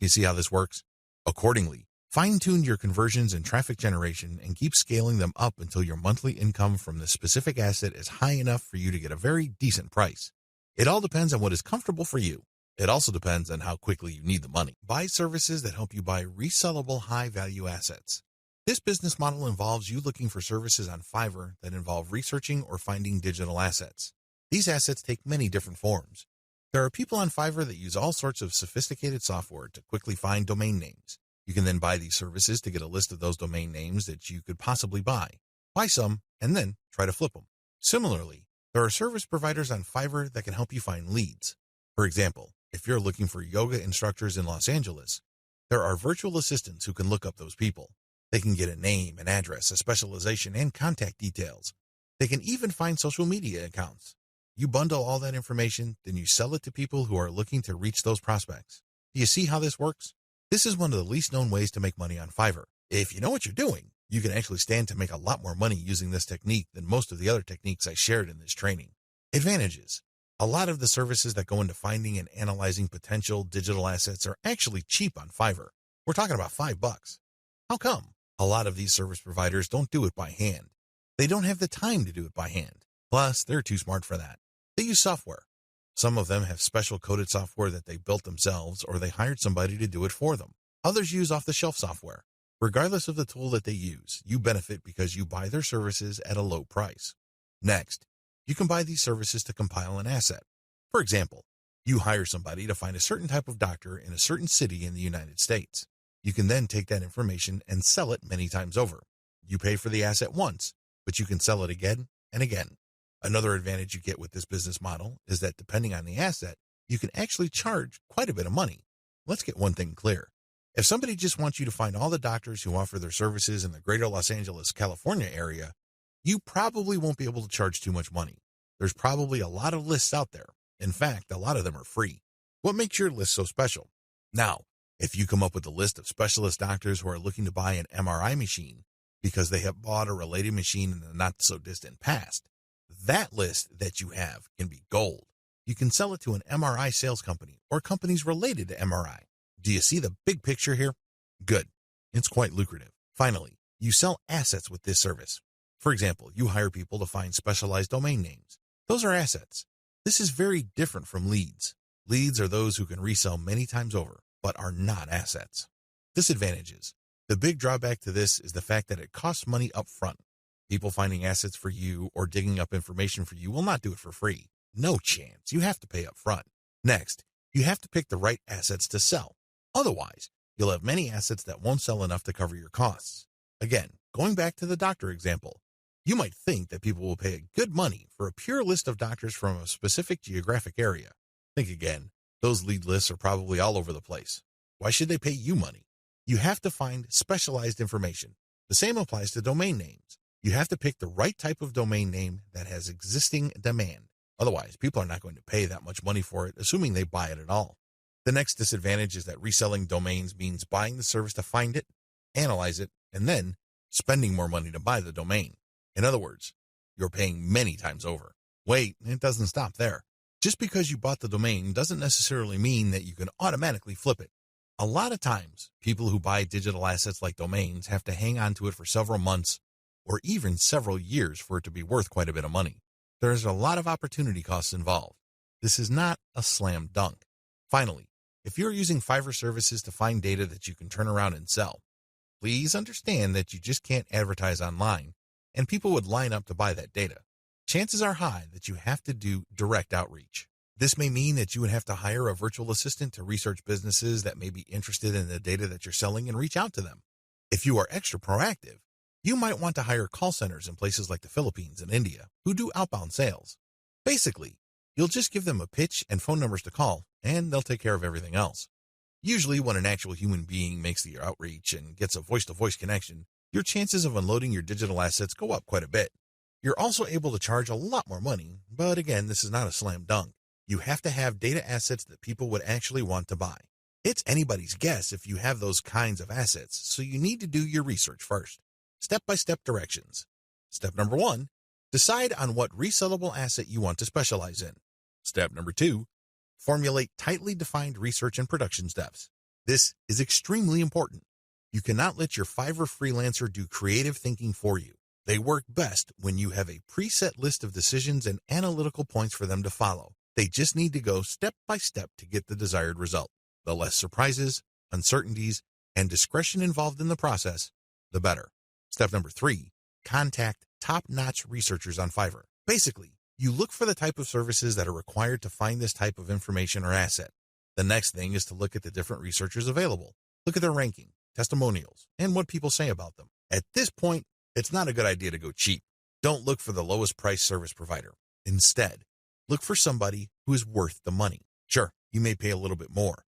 You see how this works? Accordingly, fine-tune your conversions and traffic generation and keep scaling them up until your monthly income from the specific asset is high enough for you to get a very decent price. It all depends on what is comfortable for you. It also depends on how quickly you need the money. Buy services that help you buy resellable high-value assets. This business model involves you looking for services on Fiverr that involve researching or finding digital assets. These assets take many different forms. There are people on Fiverr that use all sorts of sophisticated software to quickly find domain names. You can then buy these services to get a list of those domain names that you could possibly buy. Buy some, and then try to flip them. Similarly, there are service providers on Fiverr that can help you find leads. For example, if you're looking for yoga instructors in Los Angeles, there are virtual assistants who can look up those people. They can get a name, an address, a specialization, and contact details. They can even find social media accounts. You bundle all that information, then you sell it to people who are looking to reach those prospects. Do you see how this works? This is one of the least known ways to make money on Fiverr. If you know what you're doing, you can actually stand to make a lot more money using this technique than most of the other techniques I shared in this training. Advantages. A lot of the services that go into finding and analyzing potential digital assets are actually cheap on Fiverr. We're talking about $5. How come? A lot of these service providers don't do it by hand. They don't have the time to do it by hand. Plus, they're too smart for that. They use software. Some of them have special coded software that they built themselves or they hired somebody to do it for them. Others use off-the-shelf software. Regardless of the tool that they use, you benefit because you buy their services at a low price. Next, you can buy these services to compile an asset. For example, you hire somebody to find a certain type of doctor in a certain city in the United States. You can then take that information and sell it many times over. You pay for the asset once, but you can sell it again and again. Another advantage you get with this business model is that depending on the asset, you can actually charge quite a bit of money. Let's get one thing clear. If somebody just wants you to find all the doctors who offer their services in the greater Los Angeles, California area, you probably won't be able to charge too much money. There's probably a lot of lists out there. In fact, a lot of them are free. What makes your list so special? Now, if you come up with a list of specialist doctors who are looking to buy an MRI machine because they have bought a related machine in the not-so-distant past, that list that you have can be gold. You can sell it to an MRI sales company or companies related to MRI. Do you see the big picture here? Good. It's quite lucrative. Finally, you sell assets with this service. For example, you hire people to find specialized domain names. Those are assets. This is very different from leads. Leads are those who can resell many times over, but are not assets. Disadvantages. The big drawback to this is the fact that it costs money up front. People finding assets for you or digging up information for you will not do it for free. No chance. You have to pay up front. Next, you have to pick the right assets to sell. Otherwise, you'll have many assets that won't sell enough to cover your costs. Again, going back to the doctor example, you might think that people will pay good money for a pure list of doctors from a specific geographic area. Think again. Those lead lists are probably all over the place. Why should they pay you money? You have to find specialized information. The same applies to domain names. You have to pick the right type of domain name that has existing demand. Otherwise, people are not going to pay that much money for it, assuming they buy it at all. The next disadvantage is that reselling domains means buying the service to find it, analyze it, and then spending more money to buy the domain. In other words, you're paying many times over. Wait, it doesn't stop there. Just because you bought the domain doesn't necessarily mean that you can automatically flip it. A lot of times, people who buy digital assets like domains have to hang on to it for several months or even several years for it to be worth quite a bit of money. There's a lot of opportunity costs involved. This is not a slam dunk. Finally, if you're using Fiverr services to find data that you can turn around and sell, please understand that you just can't advertise online and people would line up to buy that data. Chances are high that you have to do direct outreach. This may mean that you would have to hire a virtual assistant to research businesses that may be interested in the data that you're selling and reach out to them. If you are extra proactive, you might want to hire call centers in places like the Philippines and India who do outbound sales. Basically, you'll just give them a pitch and phone numbers to call, and they'll take care of everything else. Usually, when an actual human being makes the outreach and gets a voice-to-voice connection, your chances of unloading your digital assets go up quite a bit. You're also able to charge a lot more money, but again, this is not a slam dunk. You have to have data assets that people would actually want to buy. It's anybody's guess if you have those kinds of assets, so you need to do your research first. Step-by-step directions. Step number 1, decide on what resellable asset you want to specialize in. Step number 2, formulate tightly defined research and production steps. This is extremely important. You cannot let your Fiverr freelancer do creative thinking for you. They work best when you have a preset list of decisions and analytical points for them to follow. They just need to go step by step to get the desired result. The less surprises, uncertainties, and discretion involved in the process, the better. Step number 3, contact top-notch researchers on Fiverr. Basically, you look for the type of services that are required to find this type of information or asset. The next thing is to look at the different researchers available. Look at their ranking, testimonials, and what people say about them. At this point, it's not a good idea to go cheap. Don't look for the lowest price service provider. Instead, look for somebody who is worth the money. Sure, you may pay a little bit more.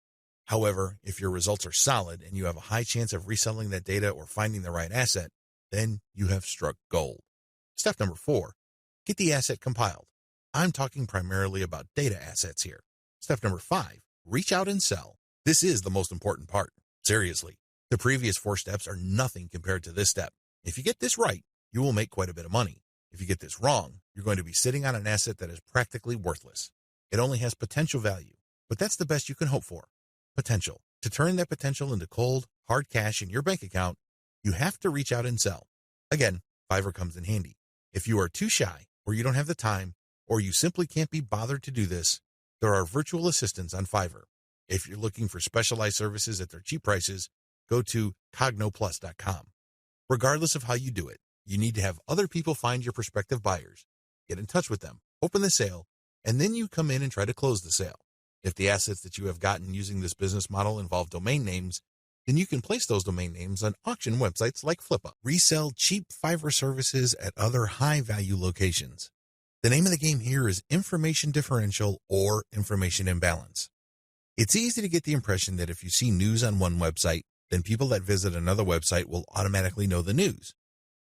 However, if your results are solid and you have a high chance of reselling that data or finding the right asset, then you have struck gold. Step number 4, get the asset compiled. I'm talking primarily about data assets here. Step number 5, reach out and sell. This is the most important part. Seriously, the previous 4 steps are nothing compared to this step. If you get this right, you will make quite a bit of money. If you get this wrong, you're going to be sitting on an asset that is practically worthless. It only has potential value, but that's the best you can hope for. Potential. To turn that potential into cold, hard cash in your bank account, you have to reach out and sell. Again, Fiverr comes in handy. If you are too shy, or you don't have the time, or you simply can't be bothered to do this, there are virtual assistants on Fiverr. If you're looking for specialized services at their cheap prices, go to cognoplus.com. Regardless of how you do it, you need to have other people find your prospective buyers, get in touch with them, open the sale, and then you come in and try to close the sale. If the assets that you have gotten using this business model involve domain names, Then you can place those domain names on auction websites like Flippa. Resell cheap Fiverr services at other high-value locations. The name of the game here is information differential or information imbalance. It's easy to get the impression that if you see news on one website, then people that visit another website will automatically know the news.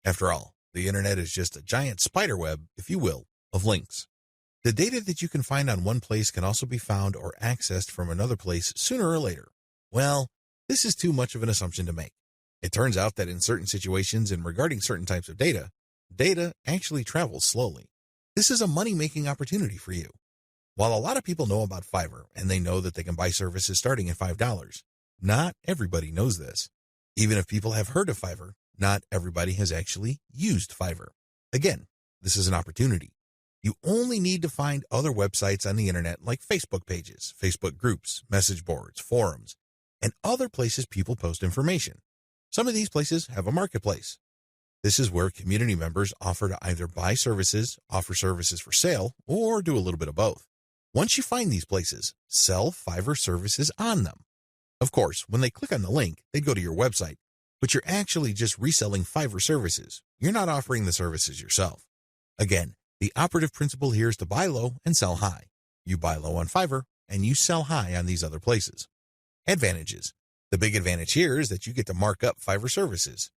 After all, the internet is just a giant spider web, if you will, of links. The data that you can find on one place can also be found or accessed from another place sooner or later. Well, this is too much of an assumption to make. It turns out that in certain situations and regarding certain types of data, data actually travels slowly. This is a money-making opportunity for you. While a lot of people know about Fiverr and they know that they can buy services starting at $5, not everybody knows this. Even if people have heard of Fiverr, not everybody has actually used Fiverr. Again, this is an opportunity. You only need to find other websites on the internet like Facebook pages, Facebook groups, message boards, forums, and other places people post information. Some of these places have a marketplace. This is where community members offer to either buy services, offer services for sale, or do a little bit of both. Once you find these places, sell Fiverr services on them. Of course, when they click on the link, they go to your website, but you're actually just reselling Fiverr services. You're not offering the services yourself. Again, the operative principle here is to buy low and sell high. You buy low on Fiverr, and you sell high on these other places. Advantages. The big advantage here is that you get to mark up Fiverr services.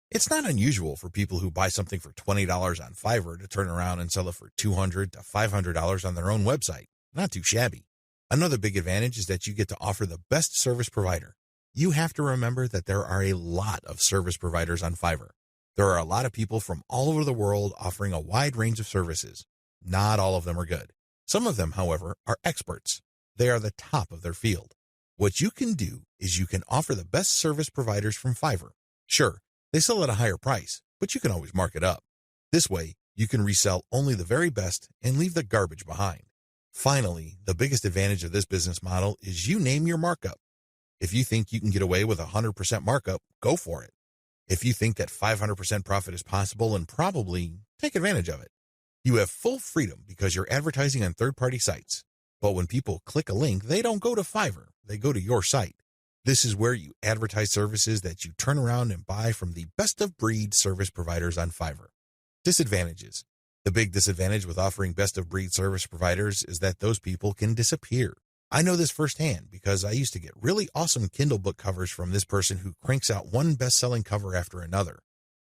It's not unusual for people who buy something for $20 on Fiverr to turn around and sell it for $200 to $500 on their own website. Not too shabby. Another big advantage is that you get to offer the best service provider. You have to remember that there are a lot of service providers on Fiverr. There are a lot of people from all over the world offering a wide range of services. Not all of them are good. Some of them, however, are experts. They are the top of their field. What you can do is you can offer the best service providers from Fiverr. Sure, they sell at a higher price, but you can always mark it up. This way, you can resell only the very best and leave the garbage behind. Finally, the biggest advantage of this business model is you name your markup. If you think you can get away with 100% markup, go for it. If you think that 500% profit is possible, and probably take advantage of it. You have full freedom because you're advertising on third-party sites. But when people click a link, they don't go to Fiverr, they go to your site. This is where you advertise services that you turn around and buy from the best-of-breed service providers on Fiverr. Disadvantages. The big disadvantage with offering best-of-breed service providers is that those people can disappear. I know this firsthand because I used to get really awesome Kindle book covers from this person who cranks out one best-selling cover after another.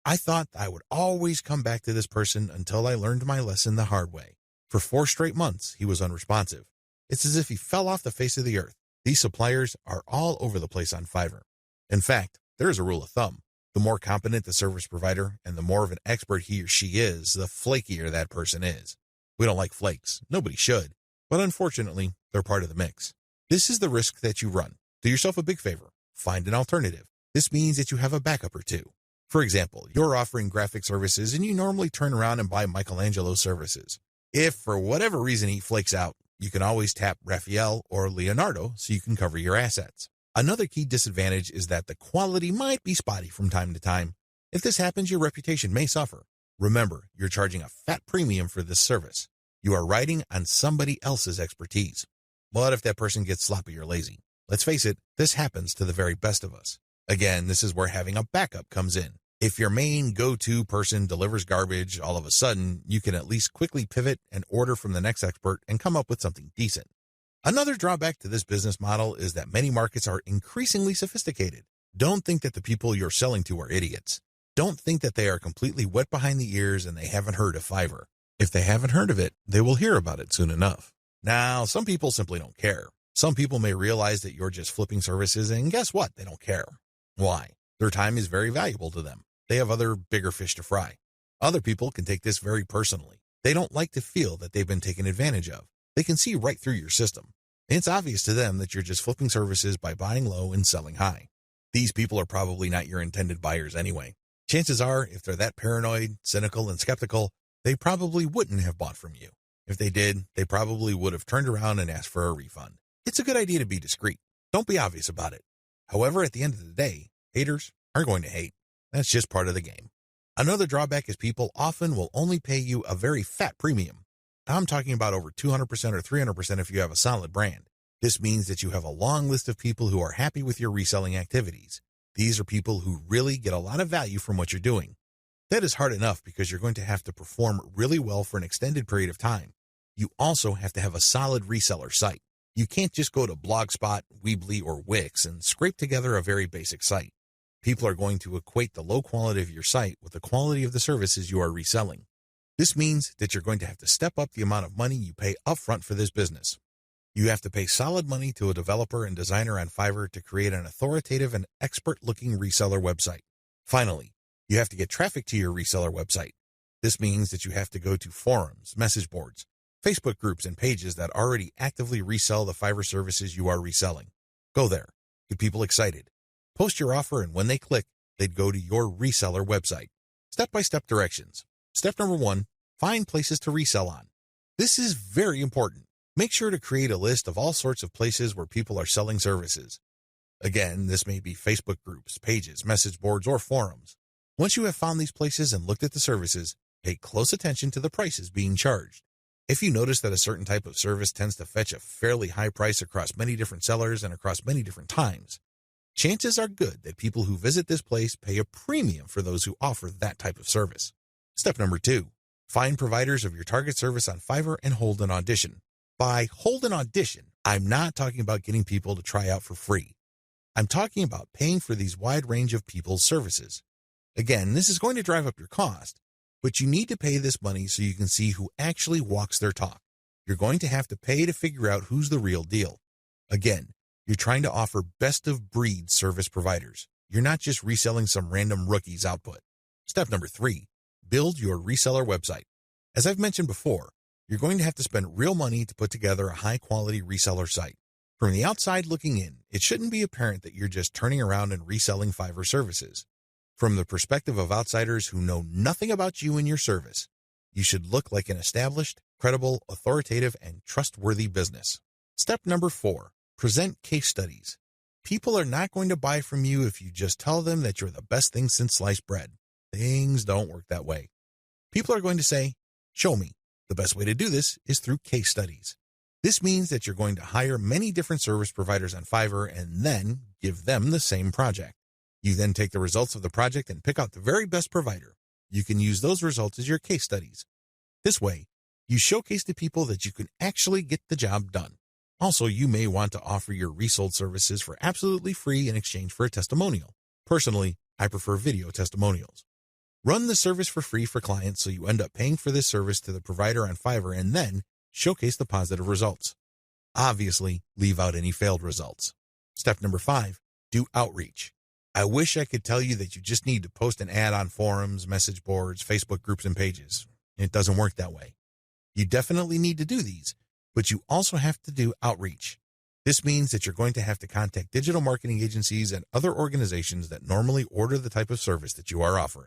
I thought I would always come back to this person until I learned my lesson the hard way. For 4 straight months, he was unresponsive. It's as if he fell off the face of the earth. These suppliers are all over the place on Fiverr. In fact, there is a rule of thumb. The more competent the service provider and the more of an expert he or she is, the flakier that person is. We don't like flakes. Nobody should. But unfortunately, they're part of the mix. This is the risk that you run. Do yourself a big favor. Find an alternative. This means that you have a backup or two. For example, you're offering graphic services and you normally turn around and buy Michelangelo's services. If for whatever reason he flakes out, you can always tap Raphael or Leonardo so you can cover your assets. Another key disadvantage is that the quality might be spotty from time to time. If this happens, your reputation may suffer. Remember, you're charging a fat premium for this service. You are riding on somebody else's expertise. What if that person gets sloppy or lazy? Let's face it, this happens to the very best of us. Again, this is where having a backup comes in. If your main go-to person delivers garbage, all of a sudden, you can at least quickly pivot and order from the next expert and come up with something decent. Another drawback to this business model is that many markets are increasingly sophisticated. Don't think that the people you're selling to are idiots. Don't think that they are completely wet behind the ears and they haven't heard of Fiverr. If they haven't heard of it, they will hear about it soon enough. Now, some people simply don't care. Some people may realize that you're just flipping services, and guess what? They don't care. Why? Their time is very valuable to them. They have other bigger fish to fry. Other people can take this very personally. They don't like to feel that they've been taken advantage of. They can see right through your system. It's obvious to them that you're just flipping services by buying low and selling high. These people are probably not your intended buyers anyway. Chances are, if they're that paranoid, cynical, and skeptical, they probably wouldn't have bought from you. If they did, they probably would have turned around and asked for a refund. It's a good idea to be discreet. Don't be obvious about it. However, at the end of the day, haters are going to hate. That's just part of the game. Another drawback is people often will only pay you a very fat premium. I'm talking about over 200% or 300% if you have a solid brand. This means that you have a long list of people who are happy with your reselling activities. These are people who really get a lot of value from what you're doing. That is hard enough because you're going to have to perform really well for an extended period of time. You also have to have a solid reseller site. You can't just go to Blogspot, Weebly, or Wix and scrape together a very basic site. People are going to equate the low quality of your site with the quality of the services you are reselling. This means that you're going to have to step up the amount of money you pay upfront for this business. You have to pay solid money to a developer and designer on Fiverr to create an authoritative and expert-looking reseller website. Finally, you have to get traffic to your reseller website. This means that you have to go to forums, message boards, Facebook groups, and pages that already actively resell the Fiverr services you are reselling. Go there. Get people excited. Post your offer, and when they click, they'd go to your reseller website. Step-by-step directions. Step number 1, find places to resell on. This is very important. Make sure to create a list of all sorts of places where people are selling services. Again, this may be Facebook groups, pages, message boards, or forums. Once you have found these places and looked at the services, pay close attention to the prices being charged. If you notice that a certain type of service tends to fetch a fairly high price across many different sellers and across many different times, chances are good that people who visit this place pay a premium for those who offer that type of service. Step number 2, find providers of your target service on Fiverr and hold an audition. By hold an audition, I'm not talking about getting people to try out for free. I'm talking about paying for these wide range of people's services. Again, this is going to drive up your cost, but you need to pay this money so you can see who actually walks their talk. You're going to have to pay to figure out who's the real deal. Again, you're trying to offer best-of-breed service providers. You're not just reselling some random rookie's output. Step number 3, build your reseller website. As I've mentioned before, you're going to have to spend real money to put together a high-quality reseller site. From the outside looking in, it shouldn't be apparent that you're just turning around and reselling Fiverr services. From the perspective of outsiders who know nothing about you and your service, you should look like an established, credible, authoritative, and trustworthy business. Step number 4, present case studies. People are not going to buy from you if you just tell them that you're the best thing since sliced bread. Things don't work that way. People are going to say, show me. The best way to do this is through case studies. This means that you're going to hire many different service providers on Fiverr and then give them the same project. You then take the results of the project and pick out the very best provider. You can use those results as your case studies. This way, you showcase to people that you can actually get the job done. Also, you may want to offer your resold services for absolutely free in exchange for a testimonial. Personally, I prefer video testimonials. Run the service for free for clients so you end up paying for this service to the provider on Fiverr and then showcase the positive results. Obviously, leave out any failed results. Step number 5, do outreach. I wish I could tell you that you just need to post an ad on forums, message boards, Facebook groups, and pages. It doesn't work that way. You definitely need to do these, but you also have to do outreach. This means that you're going to have to contact digital marketing agencies and other organizations that normally order the type of service that you are offering.